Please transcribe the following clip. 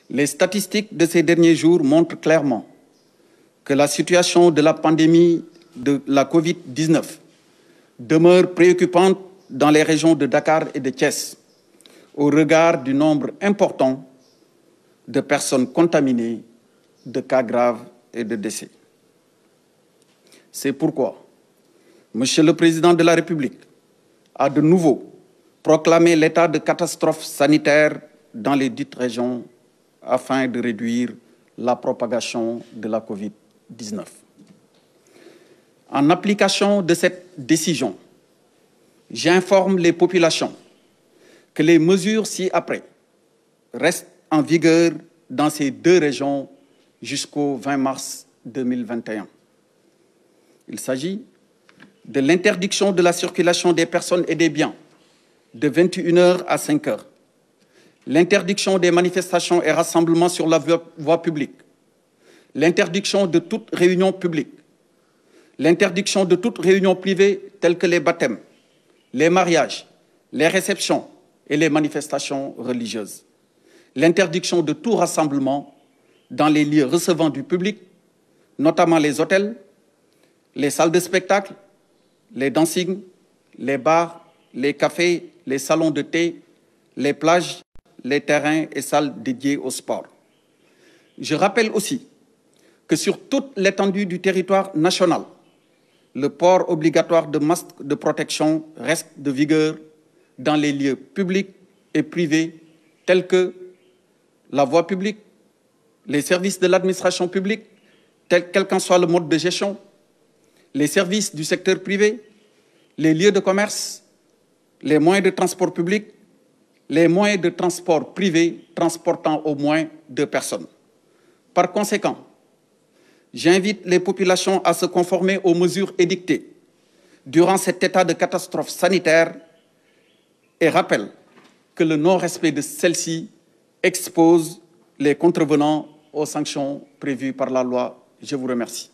Les statistiques de ces derniers jours montrent clairement que la situation de la pandémie de la Covid-19 demeure préoccupante dans les régions de Dakar et de Thiès, au regard du nombre important de personnes contaminées, de cas graves et de décès. C'est pourquoi Monsieur le Président de la République a de nouveau proclamé l'état de catastrophe sanitaire dans les dites régions afin de réduire la propagation de la Covid-19. En application de cette décision, j'informe les populations que les mesures ci-après restent en vigueur dans ces deux régions jusqu'au 20 mars 2021. Il s'agit de l'interdiction de la circulation des personnes et des biens de 21h à 5h, l'interdiction des manifestations et rassemblements sur la voie publique, l'interdiction de toute réunion publique, l'interdiction de toute réunion privée telle que les baptêmes, les mariages, les réceptions et les manifestations religieuses, l'interdiction de tout rassemblement dans les lieux recevant du public, notamment les hôtels, les salles de spectacle, les dancing, les bars, les cafés, les salons de thé, les plages, les terrains et salles dédiées au sport. Je rappelle aussi que sur toute l'étendue du territoire national, le port obligatoire de masques de protection reste de vigueur dans les lieux publics et privés tels que la voie publique, les services de l'administration publique, quel qu'en soit le mode de gestion, les services du secteur privé, les lieux de commerce, les moyens de transport public, les moyens de transport privé transportant au moins 2 personnes. Par conséquent, j'invite les populations à se conformer aux mesures édictées durant cet état de catastrophe sanitaire et rappelle que le non-respect de celle-ci expose les contrevenants aux sanctions prévues par la loi. Je vous remercie.